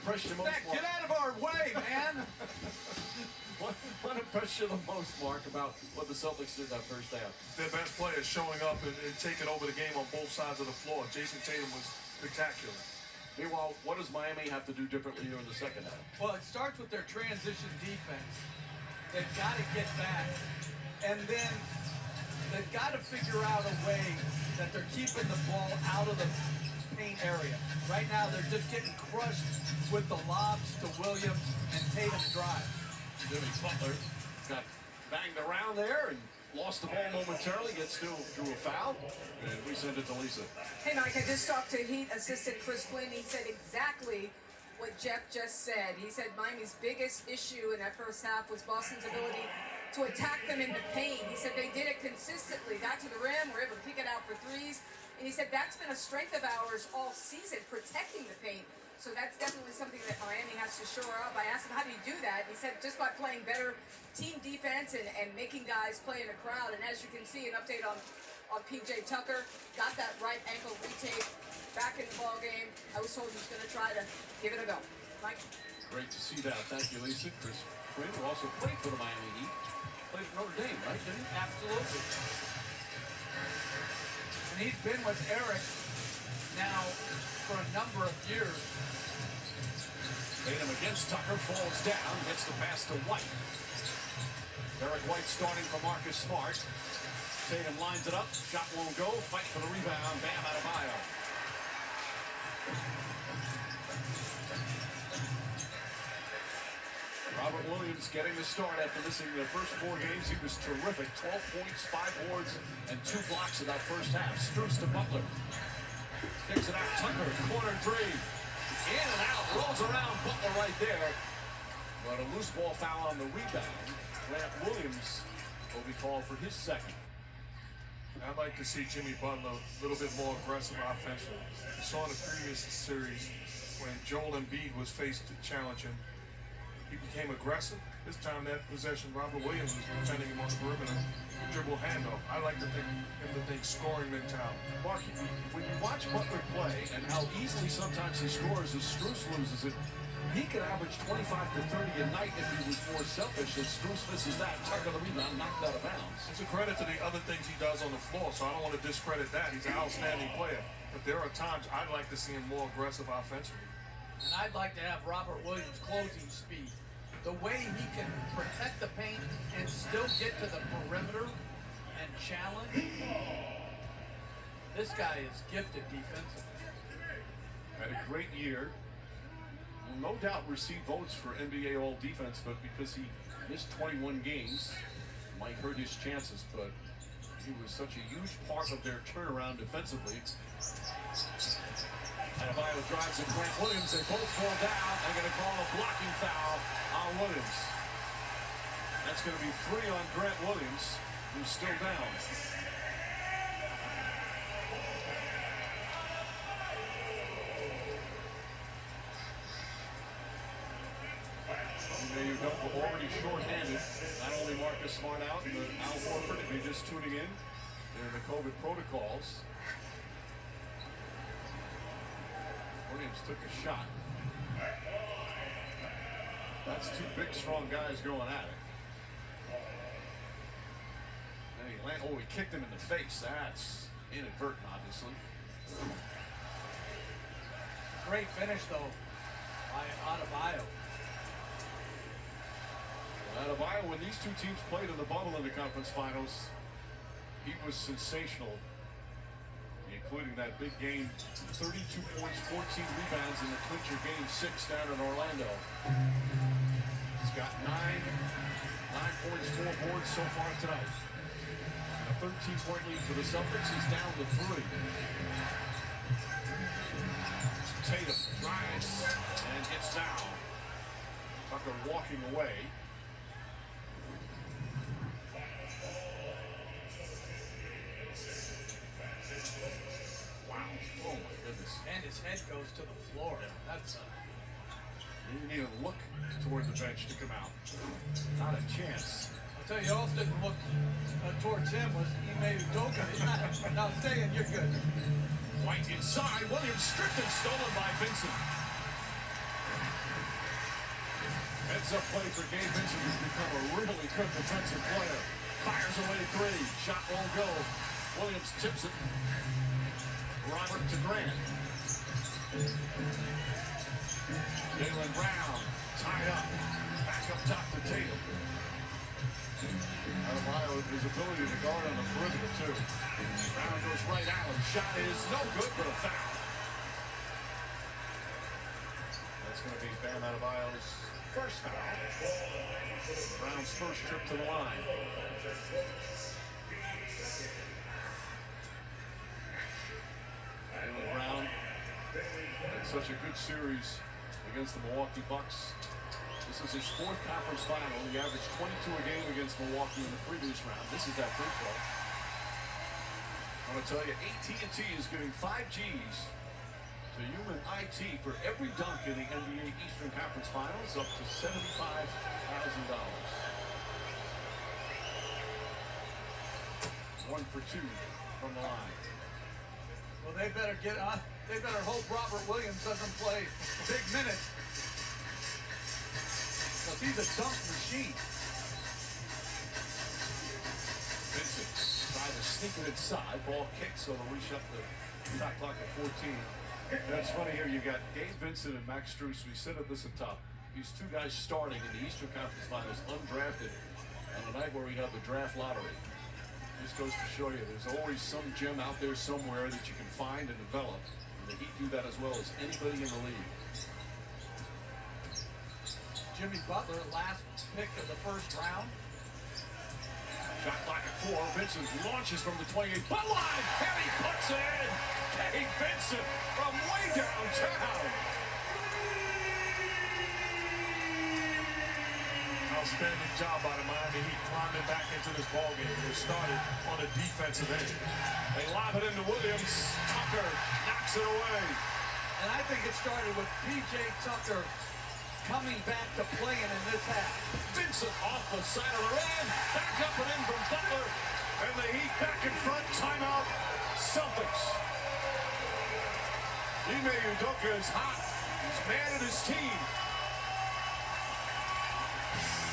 Impressed you most, Beck, Mark? get out of our way, man! What impressed you the most, Mark, about what the Celtics did that first half? Their best players showing up and taking over the game on both sides of the floor. Jason Tatum was spectacular. Meanwhile, what does Miami have to do differently here in the second half? Well, it starts with their transition defense. They've got to get back. And then they've got to figure out a way that they're keeping the ball out of the paint area. Right now, they're just getting crushed with the lobs to Williams and Tatum's drive. Jimmy Butler got banged around there and lost the ball momentarily, gets through a foul, and we send it to Lisa. Hey, Mike, I just talked to Heat assistant Chris Quinn. He said exactly what Jeff just said. He said Miami's biggest issue in that first half was Boston's ability to attack them in the paint. He said they did it consistently, got to the rim, were able to kick it out for threes, and he said that's been a strength of ours all season, protecting the paint. So that's definitely something that Miami has to shore up. I asked him, how do you do that? He said, just by playing better team defense and making guys play in a crowd. And as you can see, an update on P.J. Tucker, got that right ankle retake back in the ball game. I was told he was going to try to give it a go. Mike? Great to see that. Thank you, Lisa. Chris Quinn, who also played for the Miami Heat. Played for Notre Dame, right? Didn't he? Absolutely. And he's been with Eric now for a number of years. Tatum against Tucker, falls down, gets the pass to White. Derek White starting for Marcus Smart. Tatum lines it up, shot won't go, fight for the rebound, Bam Adebayo. Robert Williams getting the start after missing the first 4 games. He was terrific, 12 points, 5 boards, and 2 blocks in that first half. Strus to Butler. Takes it out, Tucker, corner 3. In and out, rolls around, Butler right there. But a loose ball foul on the rebound. Grant Williams will be called for his second. I'd like to see Jimmy Butler a little bit more aggressive offensively. We saw in the previous series when Joel Embiid was faced to challenge him, he became aggressive. This time that possession, Robert Williams was defending him on the perimeter. Dribble handoff. I like to think him to think scoring mentality. Mark, when you watch Butler play and how easily sometimes he scores as Strus loses it, he could average 25 to 30 a night if he was more selfish. As Strus misses that, Tucker the rebound, knocked out of bounds. It's a credit to the other things he does on the floor, so I don't want to discredit that. He's an outstanding player. But there are times I'd like to see him more aggressive offensively. And I'd like to have Robert Williams' closing speed. The way he can protect the paint and still get to the perimeter and challenge. This guy is gifted defensively. Had a great year. Will no doubt received votes for NBA All-Defense, but because he missed 21 games, might hurt his chances, but he was such a huge part of their turnaround defensively. Adebayo drives at Grant Williams. They both fall down. They're going to call a blocking foul on Williams. That's going to be 3 on Grant Williams, who's still down. You've got already short-handed. Not only Marcus Smart out, but Al Horford, if you're just tuning in, they're in the COVID protocols. Williams took a shot. That's 2 big, strong guys going at it. And he kicked him in the face. That's inadvertent, obviously. Great finish, though, by Adebayo. Adebayo, when these 2 teams played in the bubble in the conference finals, he was sensational, including that big game, 32 points, 14 rebounds in the clincher game 6 down in Orlando. He's got 9 points, 4 boards so far tonight. And a 13-point lead for the Celtics. He's down to 3. Tatum drives and gets down. Tucker walking away. Wow. Oh my goodness. And his head goes to the floor. That's He didn't even look toward the bench to come out. Not a chance. I'll tell you, who else didn't look towards him was Ime Udoka. Now stay in, you're good. White inside. Williams stripped and stolen by Vincent. heads-up play for Gabe Vincent, who's become a really good defensive player. Fires away three. Shot won't go. Williams tips it. Robert to Grant. Jaylen Brown tied up. Back up top to Tatum. Adebayo with his ability to guard on the perimeter, too. Brown goes right at him. Shot is no good, but a foul. That's going to be Bam Adebayo's first foul. Brown's first trip to the line. Jaylen Brown had such a good series against the Milwaukee Bucks. This is his fourth conference final. He averaged 22 a game against Milwaukee in the previous round. This is that free throw. I'm going to tell you, AT&T is giving 5 Gs to human IT for every dunk in the NBA Eastern Conference Finals, up to $75,000. 1 for 2 from the line. Well, they better get on. They better hope Robert Williams doesn't play big minutes. Because he's a dunk machine. Vincent tried to sneak it inside. Ball kicked, so we shut the shot clock at 14. That's funny here. You got Gabe Vincent and Max Strus. We said this at top. These two guys starting in the Eastern Conference Finals, undrafted, on a night where we have the draft lottery. This goes to show you there's always some gem out there somewhere that you can find and develop. And the Heat do that as well as anybody in the league. Jimmy Butler, last pick of the first round. Shot clock at 4. Vincent launches from the 28. But line, and he puts it in. Gabe Vincent from way downtown. Outstanding job by the Miami Heat climbing back into this ballgame. It started on the defensive end. They lob it into Williams. Tucker knocks it away. And I think it started with P.J. Tucker coming back to playing in this half. Vincent off the side of the rim. Back up and in from Butler. And the Heat back in front. Timeout. Celtics. Ime Udoka is hot. He's mad at his team.